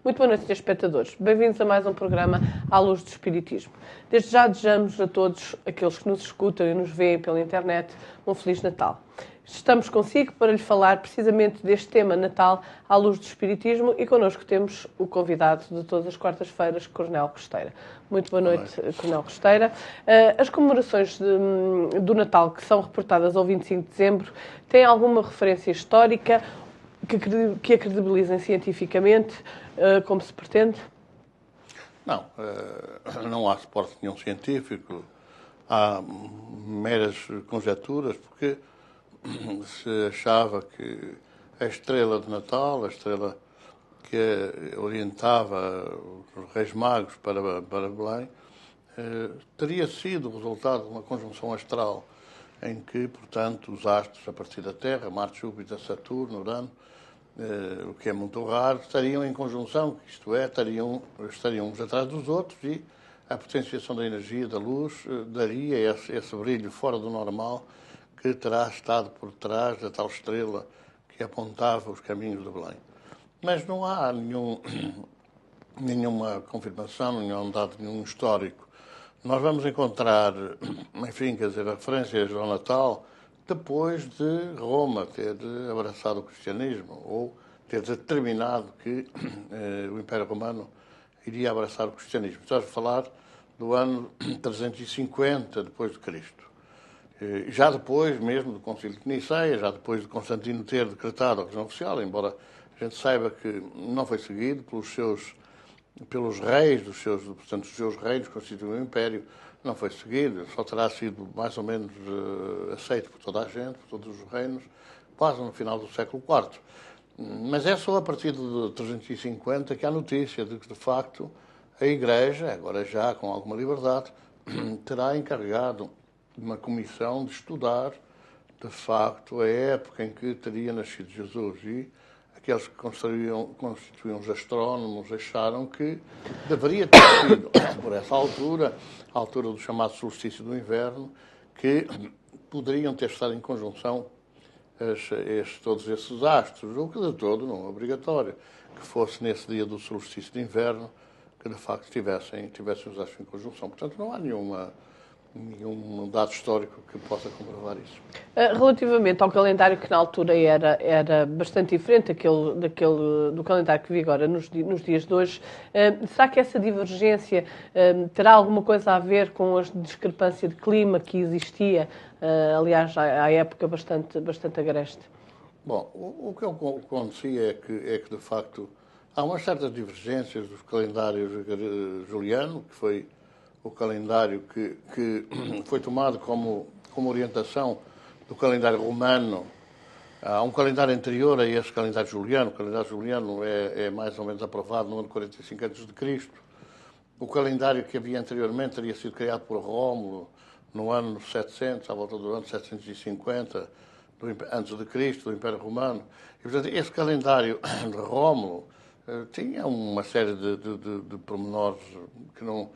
Muito boa noite, espectadores. Bem-vindos a mais um programa à luz do Espiritismo. Desde já desejamos a todos aqueles que nos escutam e nos veem pela internet um Feliz Natal. Estamos consigo para lhe falar precisamente deste tema Natal à luz do Espiritismo e connosco temos o convidado de todas as quartas-feiras, Coronel Costeira. Muito boa noite, Coronel Costeira. As comemorações do Natal que são reportadas ao 25 de dezembro têm alguma referência histórica que a credibilizem cientificamente, como se pretende? Não, não há suporte nenhum científico, há meras conjecturas, porque se achava que a estrela de Natal, a estrela que orientava os Reis Magos para Belém, teria sido o resultado de uma conjunção astral em que, portanto, os astros a partir da Terra, Marte, Júpiter, Saturno, Urano, o que é muito raro, estariam em conjunção, isto é, estariam uns atrás dos outros e a potenciação da energia, da luz, daria esse brilho fora do normal que terá estado por trás da tal estrela que apontava os caminhos de Belém. Mas não há nenhuma confirmação, nenhum dado nenhum histórico. Nós vamos encontrar, enfim, quer dizer, referências ao Natal depois de Roma ter abraçado o cristianismo ou ter determinado que o Império Romano iria abraçar o cristianismo. Estamos a falar do ano 350 depois de Cristo. Já depois mesmo do Concílio de Niceia, já depois de Constantino ter decretado a religião oficial, embora a gente saiba que não foi seguido pelos reis portanto, os seus reinos constituem um império, não foi seguido, só terá sido mais ou menos aceito por toda a gente, por todos os reinos, quase no final do século IV. Mas é só a partir de 350 que há notícia de que, de facto, a Igreja, agora já com alguma liberdade, terá encarregado uma comissão de estudar, de facto, a época em que teria nascido Jesus. E aqueles que constituíam os astrónomos acharam que deveria ter sido, por essa altura, a altura do chamado solstício do inverno, que poderiam ter estado em conjunção todos esses astros, o que de todo não é obrigatório, que fosse nesse dia do solstício de inverno que de facto tivessem os astros em conjunção. Portanto, não há nenhum dado histórico que possa comprovar isso. Relativamente ao calendário que na altura era bastante diferente do calendário que vigora nos dias de hoje, será que essa divergência terá alguma coisa a ver com a discrepância de clima que existia, aliás, à época bastante agreste? Bom, o que acontecia é que de facto há umas certas divergências dos calendários juliano, que foi o calendário que foi tomado como orientação do calendário romano. Há um calendário anterior a esse calendário juliano. O calendário juliano é mais ou menos aprovado no ano 45 a.C. O calendário que havia anteriormente teria sido criado por Rómulo no ano 700, à volta do ano 750 antes de Cristo, do Império Romano. E, portanto, esse calendário de Rómulo tinha uma série de pormenores que não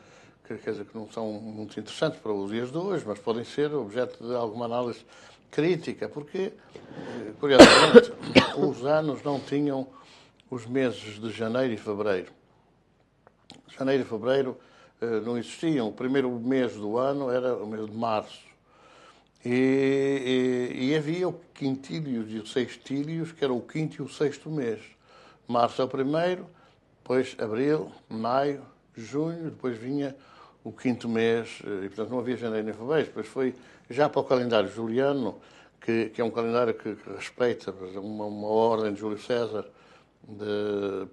são muito interessantes para os dias de hoje, mas podem ser objeto de alguma análise crítica, porque, curiosamente, os anos não tinham os meses de janeiro e fevereiro. Janeiro e fevereiro não existiam. O primeiro mês do ano era o mês de março. E havia o quintílios e os sextílios, que era o quinto e o sexto mês. Março é o primeiro, depois abril, maio, junho, depois vinha o quinto mês, e portanto não havia janeiro nem fevereiro. Depois foi já para o calendário juliano, que é um calendário que respeita uma ordem de Júlio César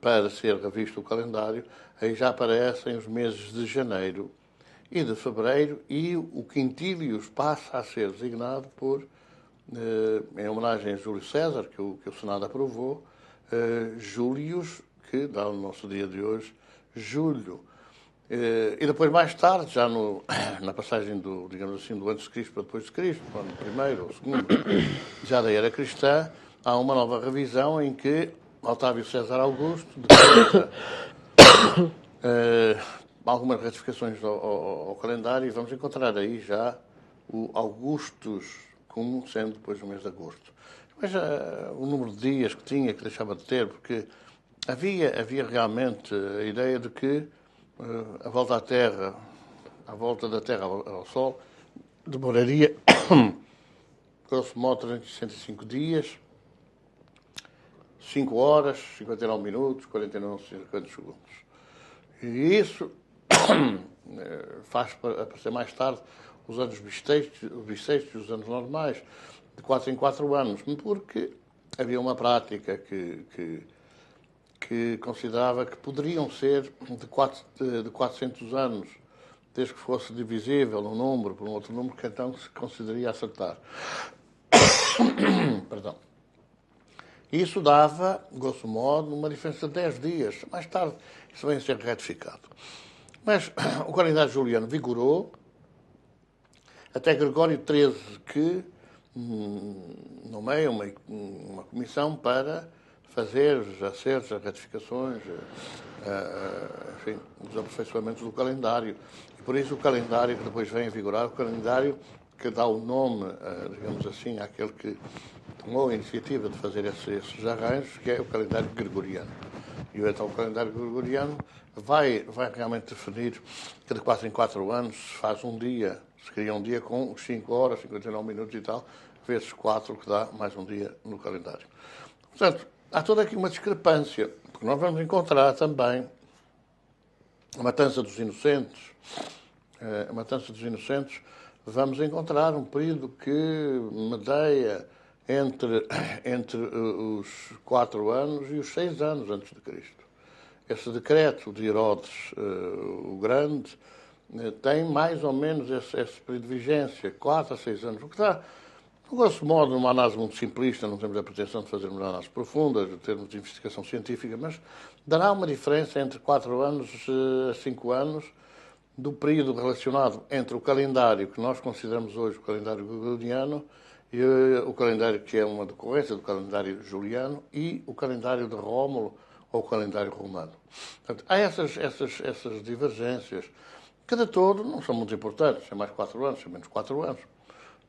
para ser revisto o calendário, aí já aparecem os meses de janeiro e de fevereiro, e o quintílios passa a ser designado em homenagem a Júlio César, que o Senado aprovou, Július, que dá o nosso dia de hoje, julho. E depois, mais tarde, já na passagem do antes de Cristo para depois de Cristo, no ano primeiro ou segundo, já da era cristã, há uma nova revisão em que Otávio César Augusto decreta algumas retificações ao calendário, e vamos encontrar aí já o Augustus como sendo depois o mês de agosto. Mas o número de dias que tinha, que deixava de ter, porque havia realmente a ideia de que a volta à Terra, a volta da Terra ao Sol, demoraria, grosso modo, 365 dias, 5 horas, 59 minutos, 49 segundos. E isso faz aparecer mais tarde os anos bissextos e os anos normais, de 4 em 4 anos, porque havia uma prática que considerava que poderiam ser de 400 anos, desde que fosse divisível um número por um outro número, que então se consideraria acertar. Perdão. Isso dava, grosso modo, uma diferença de 10 dias. Mais tarde, isso vem a ser retificado. Mas o calendário juliano vigorou até Gregório XIII, que nomeia uma comissão para fazer os acertos, as retificações, enfim, os aperfeiçoamentos do calendário. E por isso o calendário que depois vem a vigorar, o calendário que dá o nome, digamos assim, àquele que tomou a iniciativa de fazer esses arranjos, que é o calendário gregoriano. E então o calendário gregoriano vai realmente definir que de 4 em 4 anos se faz um dia, se cria um dia com 5 horas, 59 minutos e tal, vezes 4, que dá mais um dia no calendário. Portanto, há toda aqui uma discrepância, porque nós vamos encontrar também a Matança dos Inocentes. A Matança dos Inocentes, vamos encontrar um período que medeia entre os 4 anos e os 6 anos antes de Cristo. Esse decreto de Herodes o Grande tem mais ou menos esse período de vigência, 4 a 6 anos, o que dá, grosso modo, numa análise muito simplista, não temos a pretensão de fazermos análises profundas, de termos de investigação científica, mas dará uma diferença entre 4 anos a 5 anos do período relacionado entre o calendário que nós consideramos hoje o calendário gregoriano e o calendário que é uma decorrência do calendário juliano e o calendário de Rómulo ou o calendário romano. Portanto, há essas divergências que de todo não são muito importantes, é mais 4 anos, é menos 4 anos.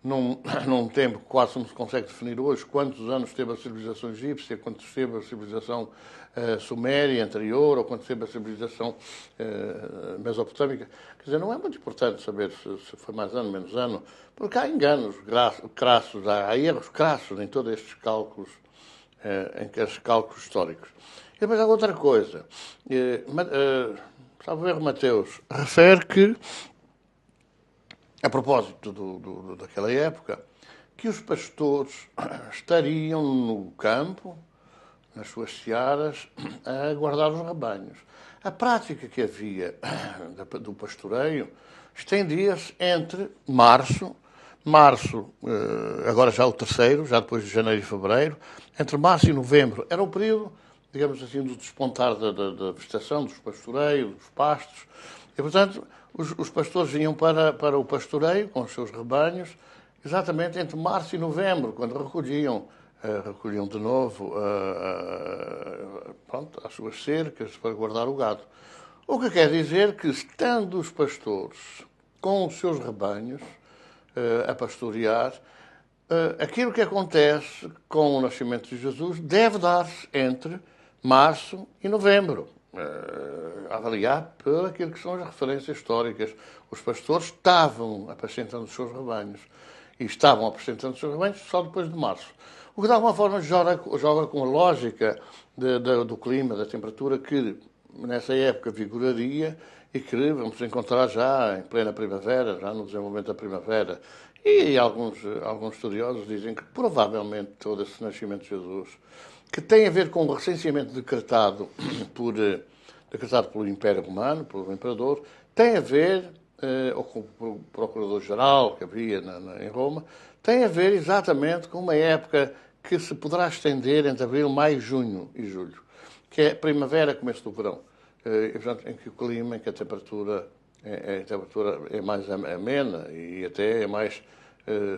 Num tempo que quase não se consegue definir hoje quantos anos teve a civilização egípcia, quantos teve a civilização suméria anterior, ou quantos teve a civilização mesopotâmica. Quer dizer, não é muito importante saber se foi mais ano, menos ano, porque há enganos crassos, há erros crassos em todos estes cálculos, estes cálculos históricos. E depois há outra coisa. Salvo erro, Mateus refere que, a propósito daquela época, que os pastores estariam no campo, nas suas searas, a guardar os rebanhos. A prática que havia do pastoreio estendia-se entre março, agora já o terceiro, já depois de janeiro e fevereiro, entre março e novembro. Era o período, digamos assim, do despontar da vegetação, dos pastoreios, dos pastos. E, portanto, os pastores vinham para o pastoreio com os seus rebanhos exatamente entre março e novembro, quando recolhiam de novo as suas cercas para guardar o gado. O que quer dizer que, estando os pastores com os seus rebanhos a pastorear, aquilo que acontece com o nascimento de Jesus deve dar-se entre março e novembro. Avaliar por aquilo que são as referências históricas. Os pastores estavam apacentando os seus rebanhos e estavam apacentando os seus rebanhos só depois de março. O que de alguma forma joga com a lógica do clima, da temperatura que nessa época vigoraria e que vamos encontrar já em plena primavera, já no desenvolvimento da primavera. E alguns estudiosos dizem que provavelmente todo esse nascimento de Jesus, que tem a ver com o recenseamento decretado pelo Império Romano, pelo Imperador, tem a ver, ou com o Procurador-Geral que havia em Roma, tem a ver exatamente com uma época que se poderá estender entre abril, maio, junho e julho, que é primavera, começo do verão, em que o clima, em que a temperatura é mais amena e até é mais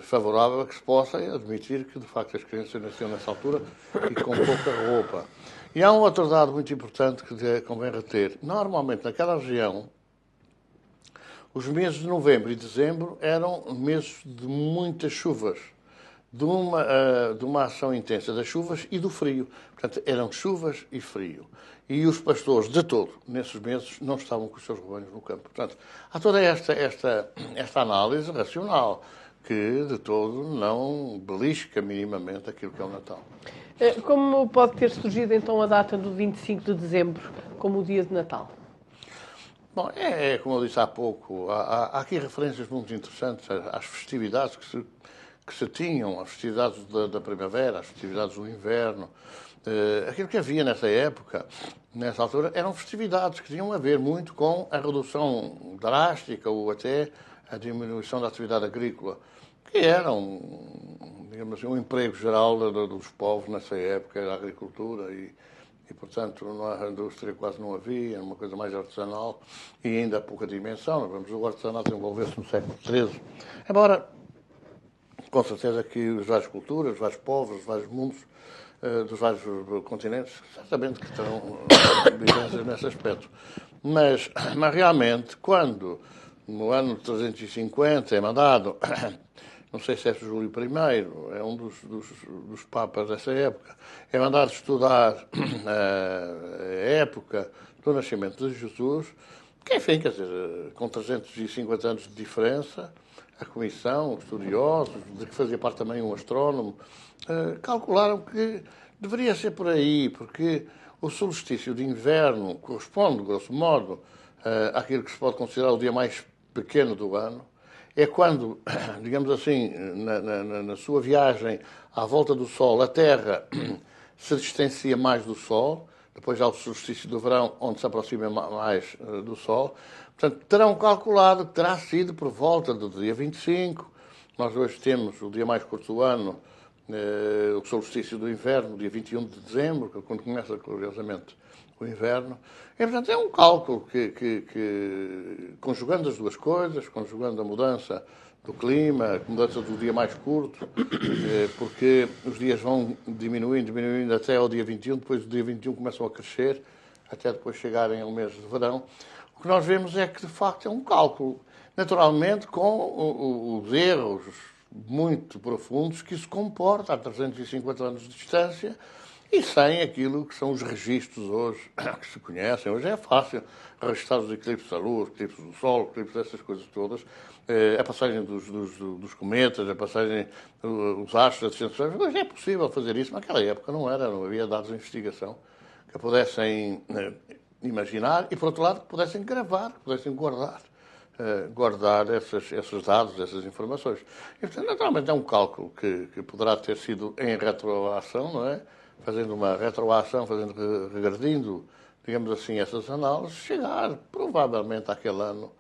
favorável a que se possa admitir que, de facto, as crianças nasceram nessa altura e com pouca roupa. E há um outro dado muito importante que convém reter. Normalmente, naquela região, os meses de novembro e dezembro eram meses de muitas chuvas, de uma ação intensa das chuvas e do frio. Portanto, eram chuvas e frio. E os pastores, de todo, nesses meses, não estavam com os seus rebanhos no campo. Portanto, há toda esta análise racional que, de todo, não belisca minimamente aquilo que é o Natal. Como pode ter surgido, então, a data do 25 de dezembro como o dia de Natal? Bom, como eu disse há pouco, há aqui referências muito interessantes às festividades que se tinham, às festividades da primavera, às festividades do inverno. Aquilo que havia nessa época, nessa altura, eram festividades que tinham a ver muito com a redução drástica ou até a diminuição da atividade agrícola, que era digamos assim, um emprego geral dos povos nessa época, a agricultura e, portanto, a indústria quase não havia, era uma coisa mais artesanal e ainda a pouca dimensão. Nós vemos o artesanato desenvolver-se no século XIII. Embora, com certeza que as várias culturas, os vários povos, os vários mundos, dos vários continentes, certamente que terão vivências nesse aspecto. Mas realmente, quando, no ano 350, é mandado, não sei se é Júlio I, é um dos papas dessa época, é mandado estudar a época do nascimento de Jesus, que, enfim, quer dizer, com 350 anos de diferença, a comissão, os estudiosos, de que fazia parte também um astrónomo, calcularam que deveria ser por aí, porque o solstício de inverno corresponde, grosso modo, àquilo que se pode considerar o dia mais pequeno do ano. É quando, digamos assim, na sua viagem à volta do Sol, a Terra se distancia mais do Sol, depois há o solstício do verão, onde se aproxima mais do Sol. Portanto, terão calculado que terá sido por volta do dia 25. Nós hoje temos o dia mais curto do ano, o solstício do inverno, dia 21 de dezembro, que é quando começa, curiosamente, o inverno. E, portanto, é um cálculo que, conjugando as duas coisas, conjugando a mudança do clima, a mudança do dia mais curto, porque os dias vão diminuindo até ao dia 21, depois do dia 21 começam a crescer, até depois chegarem ao mês de verão. O que nós vemos é que, de facto, é um cálculo, naturalmente, com os erros muito profundos que isso comporta a 350 anos de distância e sem aquilo que são os registros hoje que se conhecem. Hoje é fácil registrar os eclipses da Lua, os eclipses do Sol, eclipses dessas coisas todas, a passagem dos cometas, a passagem dos astros, das ascensões. Hoje é possível fazer isso, mas naquela época não havia dados de investigação que pudessem imaginar e, por outro lado, que pudessem gravar, que pudessem guardar esses dados, essas informações. E, portanto, naturalmente é um cálculo que poderá ter sido em retroação, não é? Fazendo uma retroação, regredindo, digamos assim, essas análises, chegar provavelmente àquele ano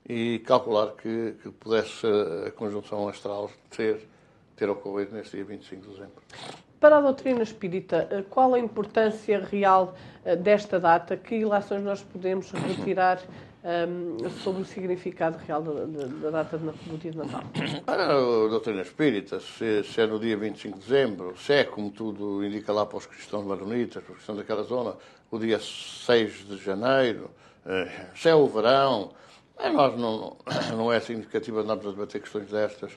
e calcular que pudesse a conjunção astral ter ocorrido nesse dia 25 de dezembro. Para a doutrina espírita, qual a importância real desta data? Que ilações nós podemos retirar sobre o significado real da data do dia de Natal? Para a doutrina espírita, se é no dia 25 de dezembro, se é, como tudo indica lá para os cristãos maronitas, para os cristãos daquela zona, o dia 6 de janeiro, se é o verão, nós não é significativo andarmos a debater questões destas,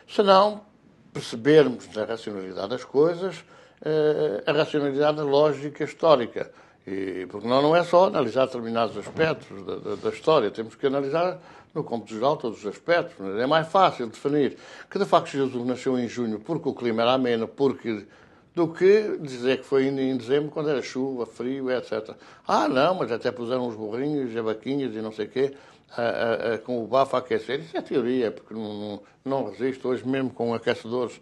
senão percebermos na racionalidade das coisas a racionalidade lógica histórica. Porque não é só analisar determinados aspectos da história, temos que analisar no cômputo geral todos os aspectos. É mais fácil definir que de facto Jesus nasceu em junho porque o clima era ameno, do que dizer que foi em dezembro quando era chuva, frio, etc. Não, mas até puseram os burrinhos, as vaquinhas e não sei o quê, com o bafo a aquecer. Isso é teoria, porque não resiste. Hoje mesmo com aquecedores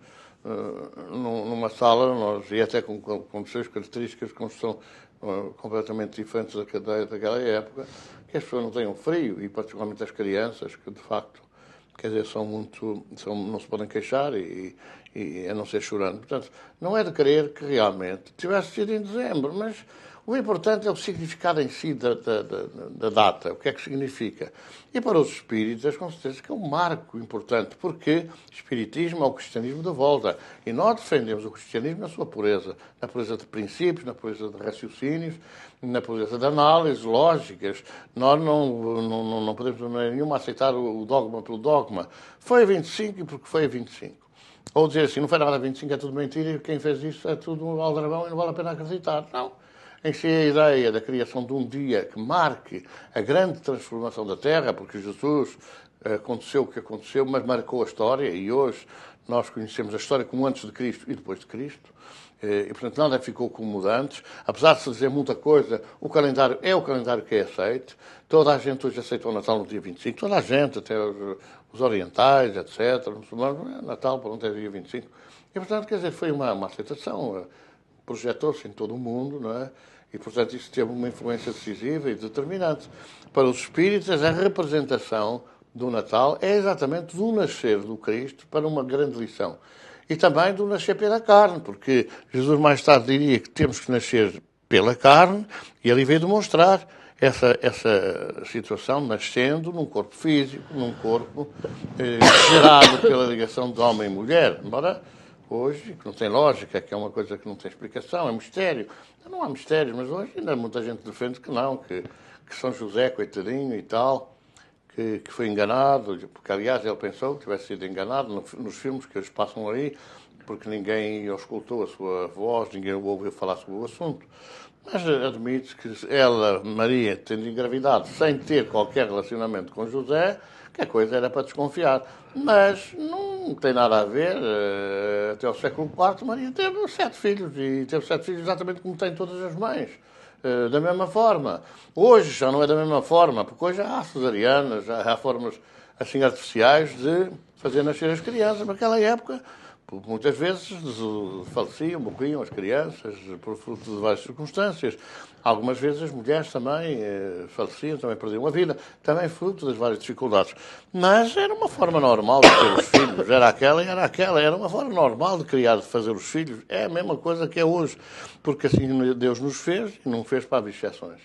numa sala, e até com suas características de construção completamente diferentes daquela época, que as pessoas não tenham frio, e particularmente as crianças, que de facto, quer dizer, não se podem queixar e a não ser chorando. Portanto, não é de querer que realmente tivesse sido em dezembro, mas o importante é o significado em si da data, o que é que significa. E para os espíritas, com certeza que é um marco importante, porque o espiritismo é o cristianismo de volta. E nós defendemos o cristianismo na sua pureza, na pureza de princípios, na pureza de raciocínios, na pureza de análises lógicas. Nós não podemos de maneira nenhuma aceitar o dogma pelo dogma. Foi a 25 porque foi a 25. Ou dizer assim, não foi nada 25, é tudo mentira, e quem fez isso é tudo um aldrabão e não vale a pena acreditar. Não. Em si a ideia da criação de um dia que marque a grande transformação da Terra, porque Jesus aconteceu o que aconteceu, mas marcou a história, e hoje nós conhecemos a história como antes de Cristo e depois de Cristo. E, portanto, nada ficou como antes. Apesar de se dizer muita coisa, o calendário é o calendário que é aceito. Toda a gente hoje aceita o Natal no dia 25. Toda a gente, até os orientais, etc. Os muçulmanos, Natal, pronto, é dia 25. E, portanto, quer dizer, foi uma aceitação. Projetou-se em todo o mundo, não é? E, portanto, isso teve uma influência decisiva e determinante. Para os espíritas, a representação do Natal é exatamente do nascer do Cristo para uma grande lição. E também do nascer pela carne, porque Jesus mais tarde diria que temos que nascer pela carne, e ele veio demonstrar essa situação nascendo num corpo físico, num corpo gerado pela ligação de homem e mulher. Embora hoje, que não tem lógica, que é uma coisa que não tem explicação, é mistério. Não há mistério, mas hoje ainda muita gente defende que não, que São José, coitadinho e tal, que foi enganado, porque aliás ele pensou que tivesse sido enganado nos filmes que eles passam aí, porque ninguém auscultou a sua voz, ninguém o ouviu falar sobre o assunto. Mas admite que ela, Maria, tendo engravidado sem ter qualquer relacionamento com José, que a coisa era para desconfiar. Mas não tem nada a ver. Até o século IV, Maria teve 7 filhos, e teve 7 filhos exatamente como têm todas as mães. Da mesma forma. Hoje já não é da mesma forma, porque hoje há cesarianas, já há formas assim artificiais de fazer nascer as crianças. Naquela época, muitas vezes faleciam, morriam as crianças por fruto de várias circunstâncias. Algumas vezes as mulheres também faleciam, também perdiam a vida, também fruto das várias dificuldades. Mas era uma forma normal de ter os filhos, era aquela e era aquela, era uma forma normal de criar, de fazer os filhos. É a mesma coisa que é hoje, porque assim Deus nos fez e não fez para as exceções.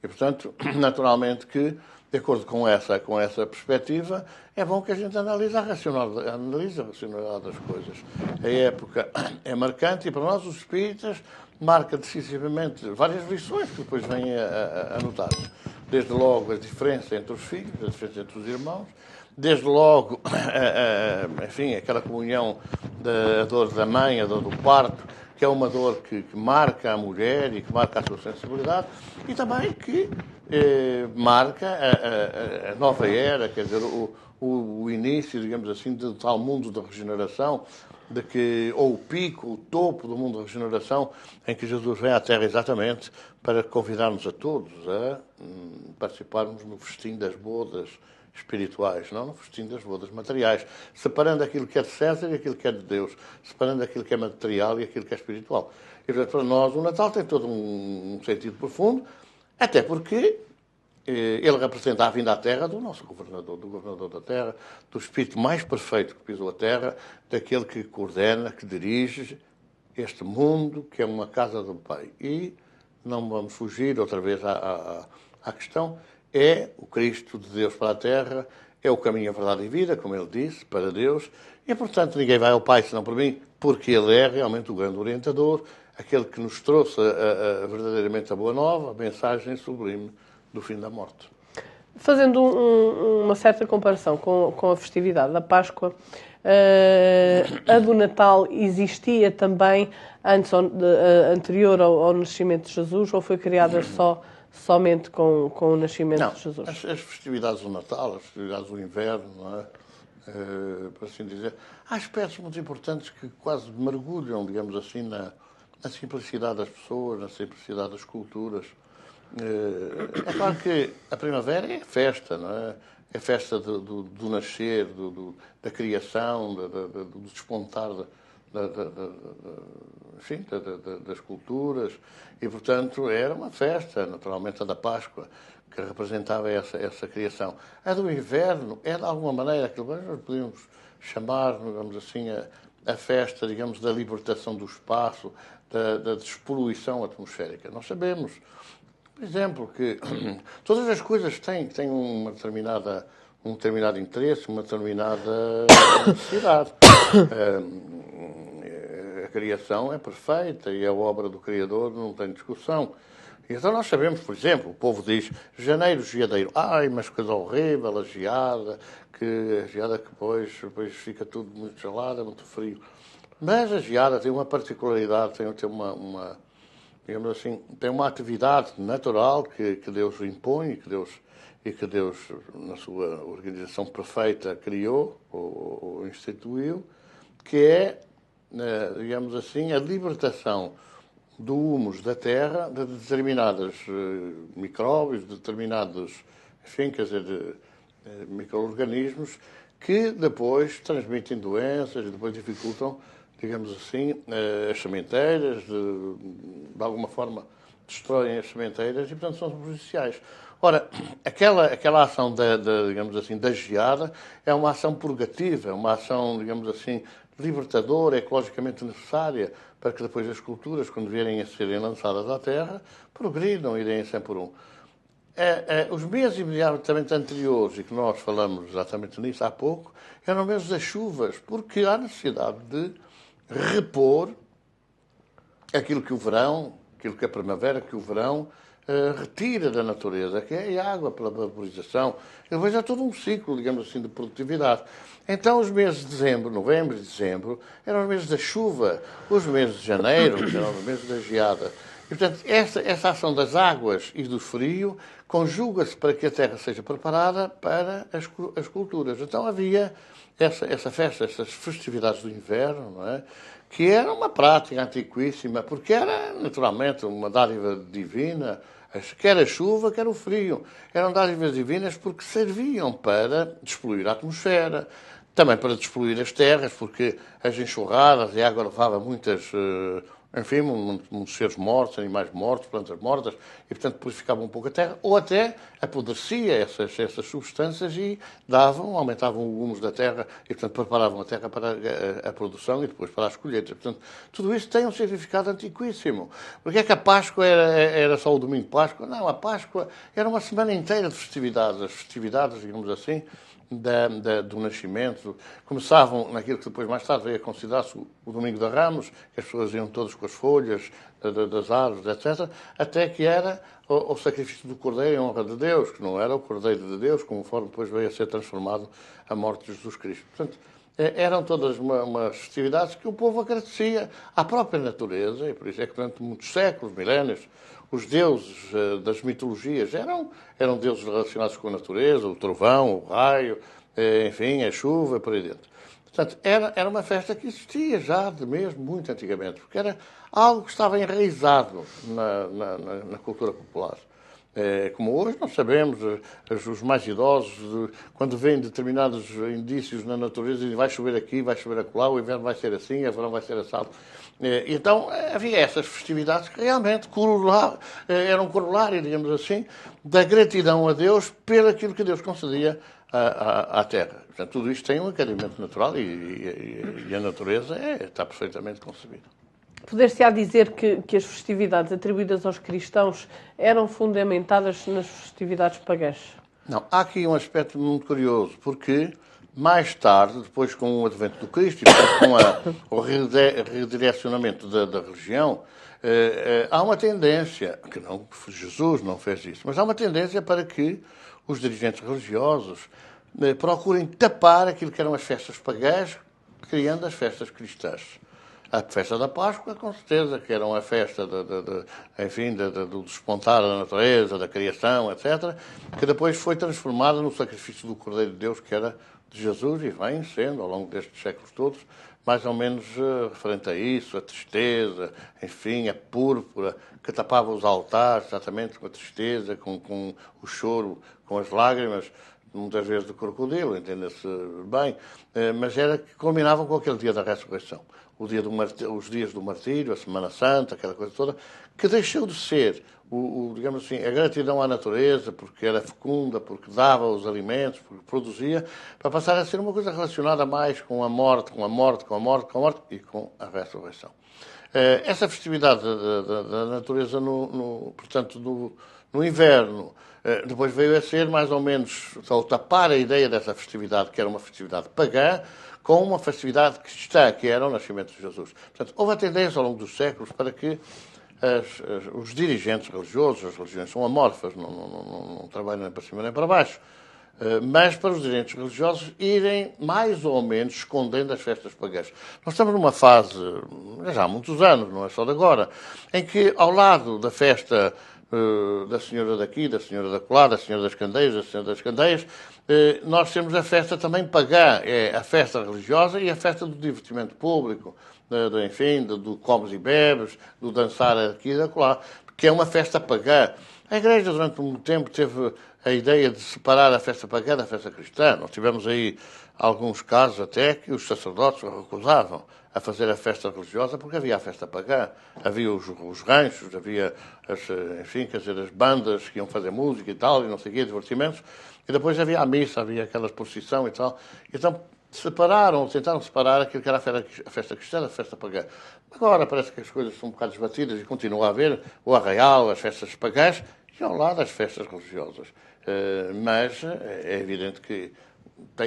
E, portanto, naturalmente que, de acordo com essa perspectiva, é bom que a gente analise a racionalidade das coisas. A época é marcante e, para nós, os espíritas, marca decisivamente várias lições que depois vêm a notar. Desde logo a diferença entre os filhos, a diferença entre os irmãos, desde logo, enfim, aquela comunhão da dor da mãe, a dor do parto, que é uma dor que marca a mulher e que marca a sua sensibilidade, e também que marca a nova era, quer dizer, o início, digamos assim, do tal mundo da regeneração, ou o pico, o topo do mundo da regeneração, em que Jesus vem à Terra exatamente para convidar-nos a todos a participarmos no festim das bodas espirituais, não no festim das bodas materiais, separando aquilo que é de César e aquilo que é de Deus, separando aquilo que é material e aquilo que é espiritual. E, portanto, para nós, o Natal tem todo um sentido profundo, até porque ele representa a vinda à Terra do nosso governador, do governador da Terra, do espírito mais perfeito que pisou a Terra, daquele que coordena, que dirige este mundo, que é uma casa do Pai. E não vamos fugir outra vez à questão, é o Cristo de Deus para a Terra, é o caminho, a verdade e a vida, como ele disse, para Deus, e, portanto, ninguém vai ao Pai senão por mim, porque ele é realmente o grande orientador, aquele que nos trouxe verdadeiramente a boa nova, a mensagem sublime do fim da morte. Fazendo uma certa comparação com a festividade da Páscoa, a do Natal existia também anterior ao nascimento de Jesus, ou foi criada somente com o nascimento de Jesus? As festividades do Natal, as festividades do inverno, não é? Por assim dizer, há aspectos muito importantes que quase mergulham, digamos assim, na simplicidade das pessoas, na simplicidade das culturas. É claro que a primavera é festa, não é? É festa do nascer, da criação, do despontar enfim, das culturas, e, portanto, era uma festa, naturalmente, a da Páscoa, que representava essa criação. A do inverno é, de alguma maneira, aquilo que nós podemos chamar, digamos assim, a festa, digamos, da libertação do espaço, da despoluição atmosférica. Nós sabemos, por exemplo, que todas as coisas têm um determinado interesse, uma determinada necessidade. A criação é perfeita e a obra do Criador não tem discussão. E então nós sabemos, por exemplo, o povo diz janeiro, geadeiro. Ai, mas coisa horrível, a geada que depois fica tudo muito gelado, muito frio. Mas a geada tem uma particularidade, tem uma digamos assim, tem uma atividade natural que Deus impõe e que Deus, na sua organização perfeita, criou ou instituiu, que é, digamos assim, a libertação do humus da terra de determinados micróbios, de determinados, enfim, quer dizer, micro-organismos que depois transmitem doenças e depois dificultam, digamos assim, as sementeiras, de alguma forma destroem as sementeiras e, portanto, são prejudiciais. Ora, aquela ação, digamos assim, da geada é uma ação purgativa, é uma ação, digamos assim, libertadora, ecologicamente necessária, para que depois as culturas, quando vierem a serem lançadas à terra, progridam e deem sempre um. Os meses imediatamente anteriores, e que nós falamos exatamente nisso há pouco, eram meses das chuvas, porque há necessidade de repor aquilo que o verão, aquilo que a primavera, que o verão retira da natureza, que é a água pela vaporização. E depois há todo um ciclo, digamos assim, de produtividade. Então, os meses de dezembro, novembro e dezembro, eram os meses da chuva. Os meses de janeiro eram os meses da geada. E, portanto, essa ação das águas e do frio conjuga-se para que a terra seja preparada para as culturas. Então, havia essa festa, essas festividades do inverno, não é? Que era uma prática antiquíssima, porque era, naturalmente, uma dádiva divina, quer a chuva, quer o frio. Eram dádivas divinas porque serviam para despoluir a atmosfera, também para despoluir as terras, porque as enxurradas e a água levava enfim, muitos seres mortos, animais mortos, plantas mortas, e, portanto, purificava um pouco a terra, ou até apodrecia essas substâncias e aumentavam o humus da terra e, portanto, preparavam a terra para a produção e depois para as colheitas. Portanto, tudo isso tem um significado antiquíssimo. Porque é que a Páscoa era só o domingo de Páscoa? Não, a Páscoa era uma semana inteira de festividades. As festividades, digamos assim, do nascimento, começavam naquilo que depois mais tarde veio a considerar-se o Domingo de Ramos, que as pessoas iam todas com as folhas das árvores, etc., até que era o sacrifício do Cordeiro em honra de Deus, que não era o Cordeiro de Deus, conforme depois veio a ser transformado a morte de Jesus Cristo. Portanto, eram todas umas festividades que o povo agradecia à própria natureza, e por isso é que durante muitos séculos, milénios, os deuses das mitologias eram deuses relacionados com a natureza, o trovão, o raio, enfim, a chuva, por aí dentro. Portanto, era uma festa que existia já mesmo muito antigamente, porque era algo que estava enraizado na cultura popular. Como hoje nós sabemos, os mais idosos, quando veem determinados indícios na natureza, dizem vai chover aqui, vai chover acolá, o inverno vai ser assim, o verão vai ser assado. Então havia essas festividades que realmente eram um corolário, digamos assim, da gratidão a Deus pelo aquilo que Deus concedia à terra. Portanto, tudo isto tem um encadimento natural e a natureza está perfeitamente concebida. Poder-se-á dizer que as festividades atribuídas aos cristãos eram fundamentadas nas festividades pagãs? Não, há aqui um aspecto muito curioso, porque mais tarde, depois com o advento do Cristo e com o redirecionamento da religião, há uma tendência, que não, Jesus não fez isso, mas há uma tendência para que os dirigentes religiosos procurem tapar aquilo que eram as festas pagãs, criando as festas cristãs. A festa da Páscoa, com certeza, que era uma festa enfim, do despontar da natureza, da criação, etc., que depois foi transformada no sacrifício do Cordeiro de Deus, que era de Jesus, e vem sendo, ao longo destes séculos todos, mais ou menos referente a isso, a tristeza, enfim, a púrpura, que tapava os altares, exatamente, com a tristeza, com o choro, com as lágrimas, muitas vezes de crocodilo, entenda-se bem, mas era que culminavam com aquele dia da ressurreição. Os dias do martírio, a Semana Santa, aquela coisa toda, que deixou de ser, digamos assim, a gratidão à natureza, porque era fecunda, porque dava os alimentos, porque produzia, para passar a ser uma coisa relacionada mais com a morte e com a ressurreição. Essa festividade da natureza, portanto, no inverno, depois veio a ser mais ou menos, ao tapar a ideia dessa festividade, que era uma festividade pagã, com uma festividade cristã, que era o nascimento de Jesus. Portanto, houve a tendência ao longo dos séculos para que os dirigentes religiosos, as religiões são amorfas, não trabalham nem para cima nem para baixo, mas para os dirigentes religiosos irem mais ou menos escondendo as festas pagãs. Nós estamos numa fase, já há muitos anos, não é só de agora, em que ao lado da festa da senhora daqui, da senhora da colada, da senhora das candeias, da senhora das candeias, nós temos a festa também pagã, é a festa religiosa e a festa do divertimento público, enfim, do comes e bebes, do dançar aqui e da colá, que é uma festa pagã. A Igreja, durante muito tempo, teve a ideia de separar a festa pagã da festa cristã. Nós tivemos aí alguns casos até que os sacerdotes recusavam a fazer a festa religiosa porque havia a festa pagã. Havia os ranchos, havia, enfim, quer dizer, as bandas que iam fazer música e tal, e não sei o quê, divertimentos. E depois havia a missa, havia aquela exposição e tal. Então, tentaram separar aquilo que era a festa cristã da festa pagã. Agora parece que as coisas são um bocado desbatidas e continua a haver o arraial, as festas pagãs e ao lado as festas religiosas. Mas é evidente que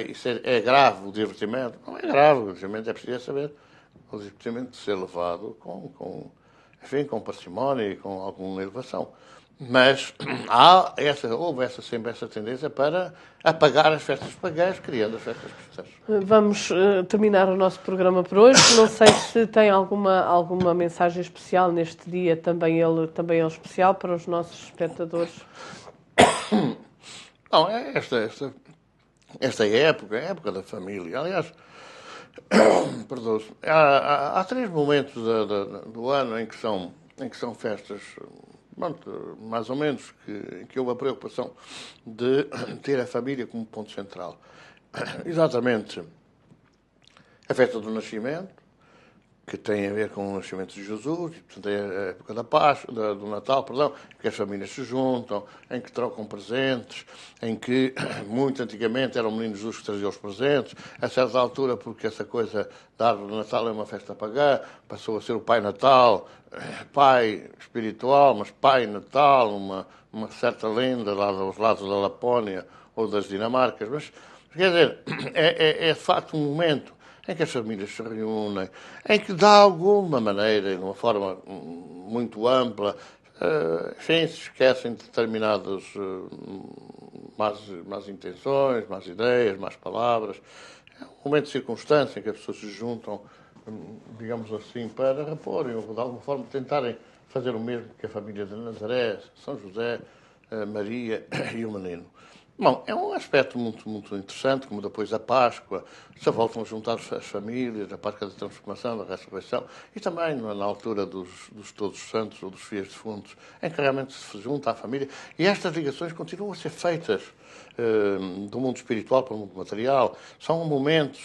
isso é grave o divertimento. Não é grave, o divertimento é preciso saber o divertimento ser levado enfim, com parcimónia e com alguma elevação. Mas houve sempre essa tendência para apagar as festas pagãs, criando as festas cristãs. Vamos terminar o nosso programa por hoje. Não sei se tem alguma mensagem especial neste dia, também ele especial para os nossos espectadores. Não, esta época é a época da família. Aliás, perdoe-se, há 3 momentos do ano em que são festas, mais ou menos, em que houve a preocupação de ter a família como ponto central. Exatamente a festa do nascimento, que tem a ver com o nascimento de Jesus, e, portanto, é a época da Páscoa, do Natal, perdão, em que as famílias se juntam, em que trocam presentes, em que, muito antigamente, eram meninos Jesus que traziam os presentes. A certa altura, porque essa coisa da árvore do Natal é uma festa pagã, passou a ser o Pai Natal, pai espiritual, mas Pai Natal, uma certa lenda lá dos lados da Lapónia ou das Dinamarcas. Mas, quer dizer, é de facto um momento em que as famílias se reúnem, em que, de alguma maneira, de uma forma muito ampla, enfim, se esquecem de determinadas más intenções, más ideias, más palavras. É um momento de circunstância em que as pessoas se juntam, digamos assim, para reporem, ou de alguma forma tentarem fazer o mesmo que a família de Nazaré, São José, Maria e o Menino. Bom, é um aspecto muito, muito interessante, como depois da Páscoa, se voltam a juntar as famílias, a Páscoa da Transformação, da Ressurreição, e também na altura dos Todos os Santos ou dos Fiéis Defuntos, em que realmente se junta a família. E estas ligações continuam a ser feitas do mundo espiritual para o mundo material. São momentos,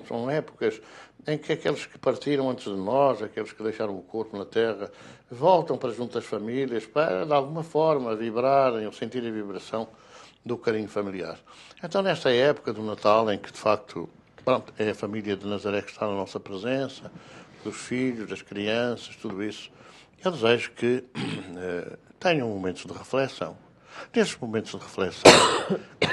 são épocas em que aqueles que partiram antes de nós, aqueles que deixaram o corpo na terra, voltam para junto das famílias para, de alguma forma, vibrarem ou sentirem a vibração do carinho familiar. Então, nesta época do Natal, em que, de facto, é a família de Nazaré que está na nossa presença, dos filhos, das crianças, tudo isso, eu desejo que tenham momentos de reflexão. Nesses momentos de reflexão,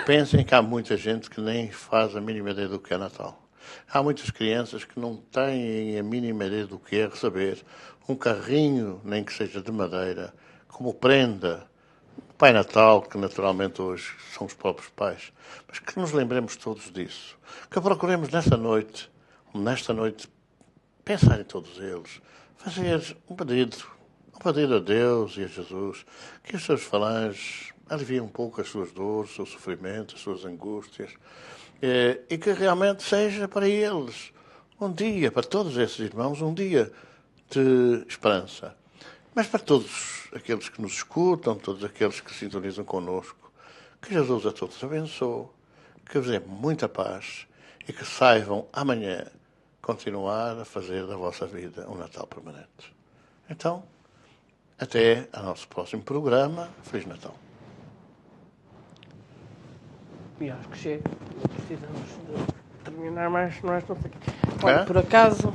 pensem que há muita gente que nem faz a mínima ideia do que é Natal. Há muitas crianças que não têm a mínima ideia do que é receber um carrinho, nem que seja de madeira, como prenda. Pai Natal, que naturalmente hoje são os próprios pais, mas que nos lembremos todos disso. Que procuremos nesta noite, pensar em todos eles, fazer um pedido a Deus e a Jesus, que os seus falanges aliviem um pouco as suas dores, o seu sofrimento, as suas angústias, e que realmente seja para eles um dia, para todos esses irmãos, um dia de esperança. Mas para todos aqueles que nos escutam, todos aqueles que sintonizam connosco, que Jesus a todos abençoe, que vos dê muita paz e que saibam amanhã continuar a fazer da vossa vida um Natal permanente. Então, até ao nosso próximo programa. Feliz Natal. E acho que chega. Precisamos de terminar mais, não sei. Olha, por acaso...